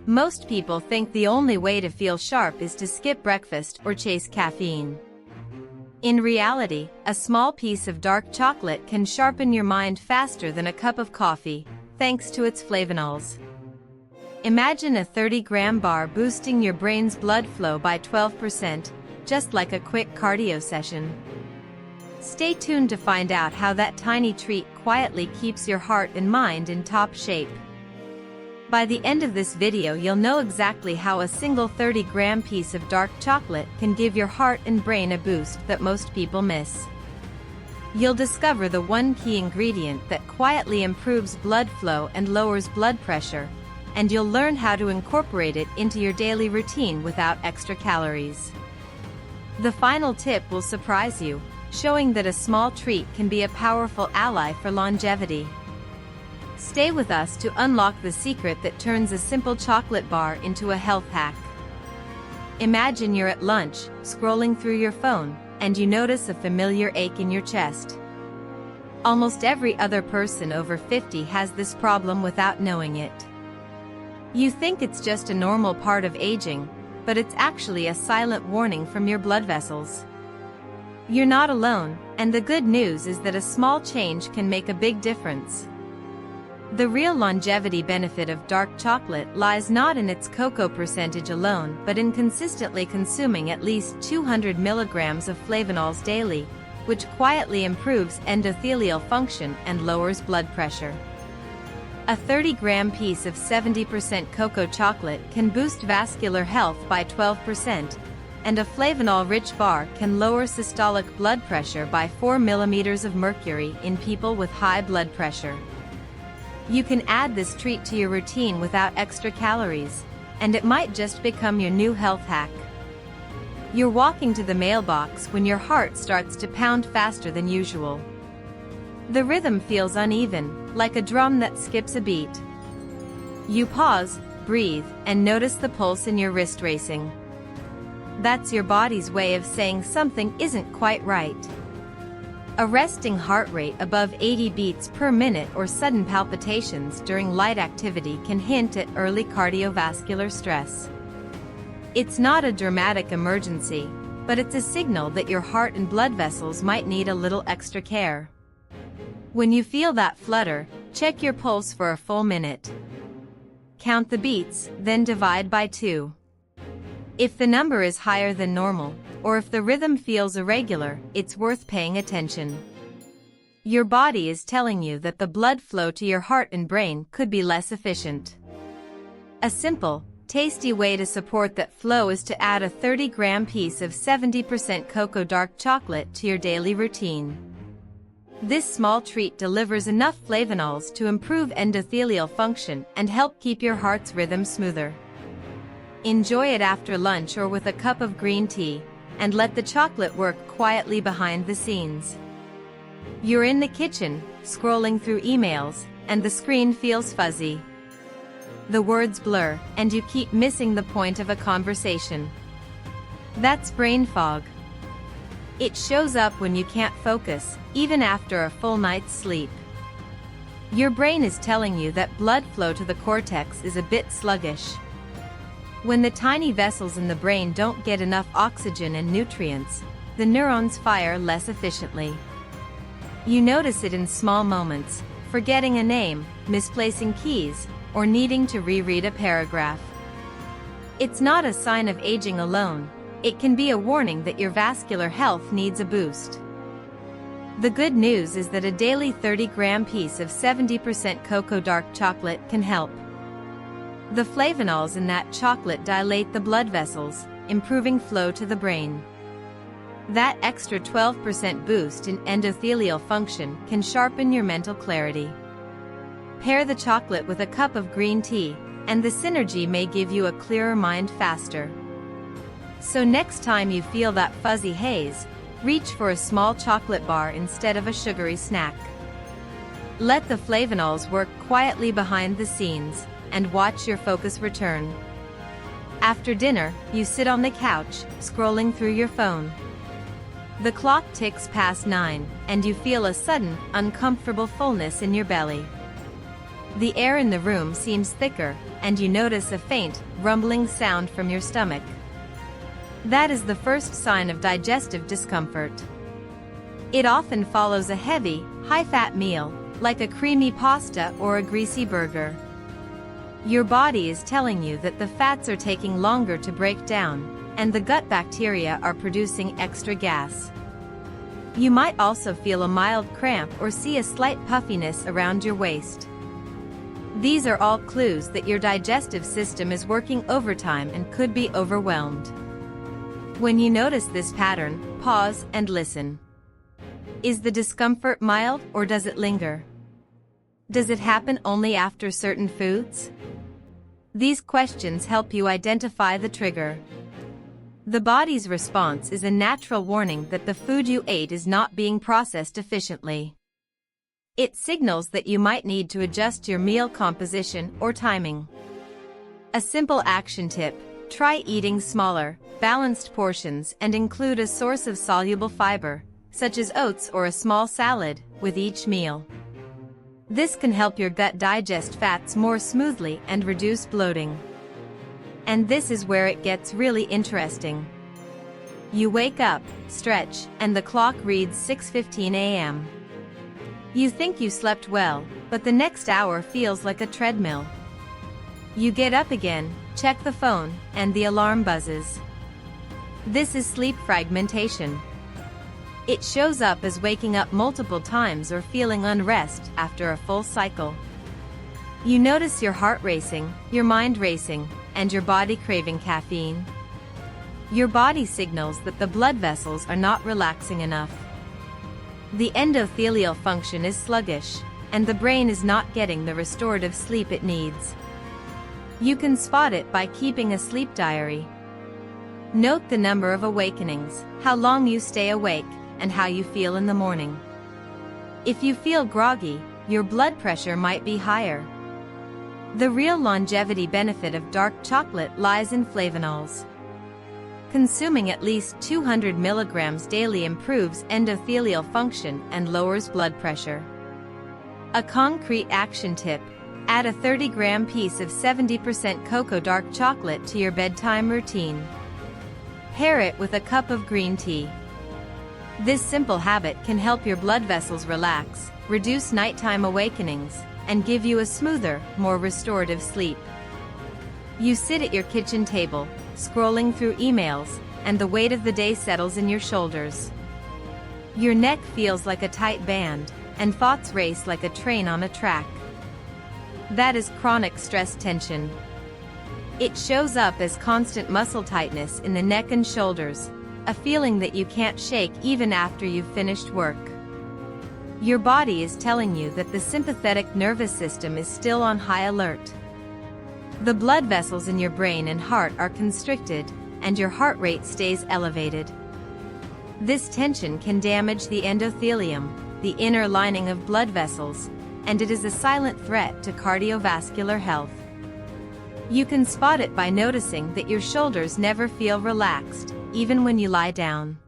Most people think the only way to feel sharp is to skip breakfast or chase caffeine. In reality, a small piece of dark chocolate can sharpen your mind faster than a cup of coffee, thanks to its flavanols. Imagine a 30-gram bar boosting your brain's blood flow by 12%, just like a quick cardio session. Stay tuned to find out how that tiny treat quietly keeps your heart and mind in top shape. By the end of this video, you'll know exactly how a single 30-gram piece of dark chocolate can give your heart and brain a boost that most people miss. You'll discover the one key ingredient that quietly improves blood flow and lowers blood pressure, and you'll learn how to incorporate it into your daily routine without extra calories. The final tip will surprise you, showing that a small treat can be a powerful ally for longevity. Stay with us to unlock the secret that turns a simple chocolate bar into a health hack. Imagine you're at lunch, scrolling through your phone, and you notice a familiar ache in your chest. Almost every other person over 50 has this problem without knowing it. You think it's just a normal part of aging, but it's actually a silent warning from your blood vessels. You're not alone, and the good news is that a small change can make a big difference. The real longevity benefit of dark chocolate lies not in its cocoa percentage alone, but in consistently consuming at least 200 milligrams of flavanols daily, which quietly improves endothelial function and lowers blood pressure. A 30-gram piece of 70% cocoa chocolate can boost vascular health by 12%, and a flavanol-rich bar can lower systolic blood pressure by 4 millimeters of mercury in people with high blood pressure. You can add this treat to your routine without extra calories, and it might just become your new health hack. You're walking to the mailbox when your heart starts to pound faster than usual. The rhythm feels uneven, like a drum that skips a beat. You pause, breathe, and notice the pulse in your wrist racing. That's your body's way of saying something isn't quite right. A resting heart rate above 80 beats per minute or sudden palpitations during light activity can hint at early cardiovascular stress. It's not a dramatic emergency, but it's a signal that your heart and blood vessels might need a little extra care. When you feel that flutter, check your pulse for a full minute. Count the beats, then divide by 2. If the number is higher than normal, or if the rhythm feels irregular, it's worth paying attention. Your body is telling you that the blood flow to your heart and brain could be less efficient. A simple, tasty way to support that flow is to add a 30-gram piece of 70% cocoa dark chocolate to your daily routine. This small treat delivers enough flavanols to improve endothelial function and help keep your heart's rhythm smoother. Enjoy it after lunch or with a cup of green tea, and let the chocolate work quietly behind the scenes. You're in the kitchen, scrolling through emails, and the screen feels fuzzy. The words blur, and you keep missing the point of a conversation. That's brain fog. It shows up when you can't focus, even after a full night's sleep. Your brain is telling you that blood flow to the cortex is a bit sluggish. When the tiny vessels in the brain don't get enough oxygen and nutrients, the neurons fire less efficiently. You notice it in small moments, forgetting a name, misplacing keys, or needing to reread a paragraph. It's not a sign of aging alone, it can be a warning that your vascular health needs a boost. The good news is that a daily 30-gram piece of 70% cocoa dark chocolate can help. The flavanols in that chocolate dilate the blood vessels, improving flow to the brain. That extra 12% boost in endothelial function can sharpen your mental clarity. Pair the chocolate with a cup of green tea, and the synergy may give you a clearer mind faster. So next time you feel that fuzzy haze, reach for a small chocolate bar instead of a sugary snack. Let the flavanols work quietly behind the scenes, and watch your focus return. After dinner, you sit on the couch, scrolling through your phone. The clock ticks past 9, and you feel a sudden, uncomfortable fullness in your belly. The air in the room seems thicker, and you notice a faint, rumbling sound from your stomach. That is the first sign of digestive discomfort. It often follows a heavy, high-fat meal, like a creamy pasta or a greasy burger. Your body is telling you that the fats are taking longer to break down, and the gut bacteria are producing extra gas. You might also feel a mild cramp or see a slight puffiness around your waist. These are all clues that your digestive system is working overtime and could be overwhelmed. When you notice this pattern, pause and listen. Is the discomfort mild or does it linger? Does it happen only after certain foods? These questions help you identify the trigger. The body's response is a natural warning that the food you ate is not being processed efficiently. It signals that you might need to adjust your meal composition or timing. A simple action tip: try eating smaller, balanced portions and include a source of soluble fiber, such as oats or a small salad, with each meal. This can help your gut digest fats more smoothly and reduce bloating. And this is where it gets really interesting. You wake up, stretch, and the clock reads 6:15 a.m. You think you slept well, but the next hour feels like a treadmill. You get up again, check the phone, and the alarm buzzes. This is sleep fragmentation. It shows up as waking up multiple times or feeling unrest after a full cycle. You notice your heart racing, your mind racing, and your body craving caffeine. Your body signals that the blood vessels are not relaxing enough. The endothelial function is sluggish, and the brain is not getting the restorative sleep it needs. You can spot it by keeping a sleep diary. Note the number of awakenings, how long you stay awake, and how you feel in the morning. If you feel groggy, your blood pressure might be higher. The real longevity benefit of dark chocolate lies in flavanols. Consuming at least 200 milligrams daily improves endothelial function and lowers blood pressure. A concrete action tip: add a 30-gram piece of 70% cocoa dark chocolate to your bedtime routine. Pair it with a cup of green tea. This simple habit can help your blood vessels relax, reduce nighttime awakenings, and give you a smoother, more restorative sleep. You sit at your kitchen table, scrolling through emails, and the weight of the day settles in your shoulders. Your neck feels like a tight band, and thoughts race like a train on a track. That is chronic stress tension. It shows up as constant muscle tightness in the neck and shoulders, a feeling that you can't shake even after you've finished work. Your body is telling you that the sympathetic nervous system is still on high alert. The blood vessels in your brain and heart are constricted, and your heart rate stays elevated. This tension can damage the endothelium, the inner lining of blood vessels, and it is a silent threat to cardiovascular health. You can spot it by noticing that your shoulders never feel relaxed, even when you lie down.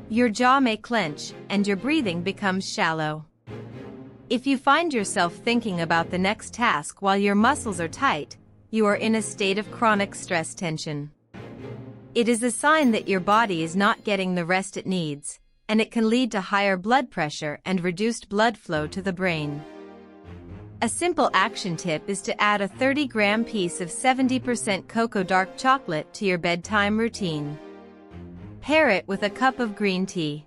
Your jaw may clench, and your breathing becomes shallow. If you find yourself thinking about the next task while your muscles are tight, you are in a state of chronic stress tension. It is a sign that your body is not getting the rest it needs, and it can lead to higher blood pressure and reduced blood flow to the brain. A simple action tip is to add a 30-gram piece of 70% cocoa dark chocolate to your bedtime routine. Pair it with a cup of green tea.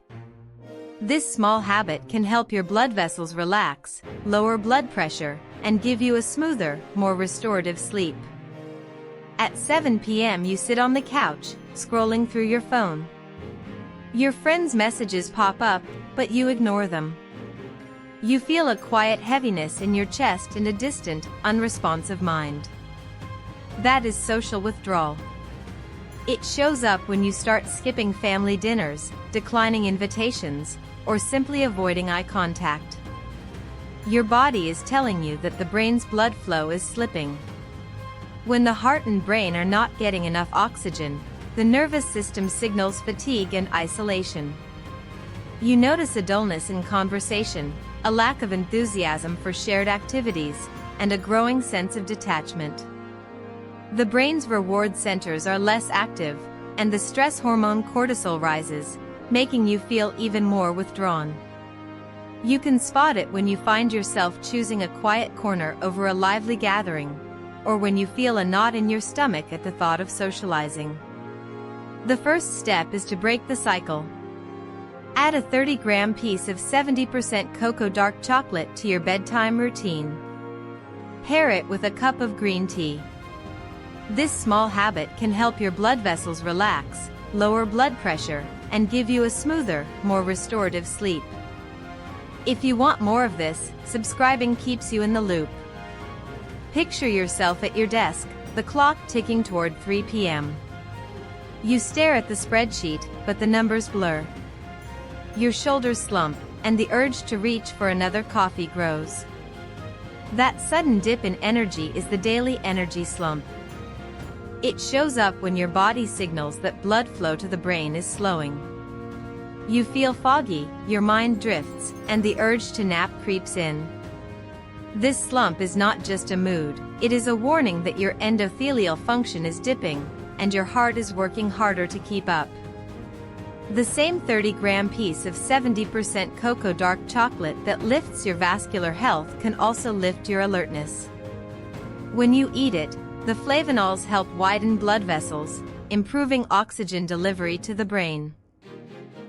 This small habit can help your blood vessels relax, lower blood pressure, and give you a smoother, more restorative sleep. At 7 p.m. you sit on the couch, scrolling through your phone. Your friends' messages pop up, but you ignore them. You feel a quiet heaviness in your chest and a distant, unresponsive mind. That is social withdrawal. It shows up when you start skipping family dinners, declining invitations, or simply avoiding eye contact. Your body is telling you that the brain's blood flow is slipping. When the heart and brain are not getting enough oxygen, the nervous system signals fatigue and isolation. You notice a dullness in conversation, a lack of enthusiasm for shared activities, and a growing sense of detachment. The brain's reward centers are less active, and the stress hormone cortisol rises, making you feel even more withdrawn. You can spot it when you find yourself choosing a quiet corner over a lively gathering, or when you feel a knot in your stomach at the thought of socializing. The first step is to break the cycle. Add a 30-gram piece of 70% cocoa dark chocolate to your bedtime routine. Pair it with a cup of green tea. This small habit can help your blood vessels relax, lower blood pressure, and give you a smoother, more restorative sleep. If you want more of this, subscribing keeps you in the loop. Picture yourself at your desk, the clock ticking toward 3 p.m. You stare at the spreadsheet, but the numbers blur. Your shoulders slump, and the urge to reach for another coffee grows. That sudden dip in energy is the daily energy slump. It shows up when your body signals that blood flow to the brain is slowing. You feel foggy, your mind drifts, and the urge to nap creeps in. This slump is not just a mood, it is a warning that your endothelial function is dipping, and your heart is working harder to keep up. The same 30-gram piece of 70% cocoa dark chocolate that lifts your vascular health can also lift your alertness. When you eat it, the flavanols help widen blood vessels, improving oxygen delivery to the brain.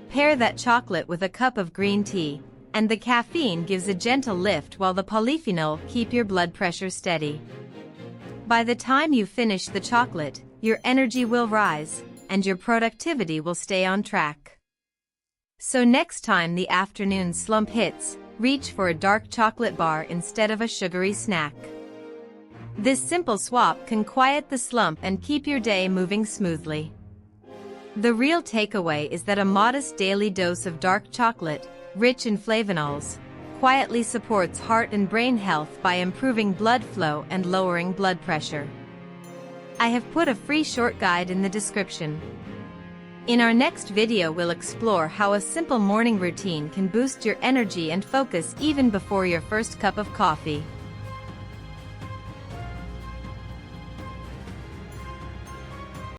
Pair that chocolate with a cup of green tea, and the caffeine gives a gentle lift while the polyphenol keep your blood pressure steady. By the time you finish the chocolate, your energy will rise, and your productivity will stay on track. So next time the afternoon slump hits, reach for a dark chocolate bar instead of a sugary snack. This simple swap can quiet the slump and keep your day moving smoothly. The real takeaway is that a modest daily dose of dark chocolate, rich in flavanols, quietly supports heart and brain health by improving blood flow and lowering blood pressure. I have put a free short guide in the description. In our next video we'll explore how a simple morning routine can boost your energy and focus even before your first cup of coffee.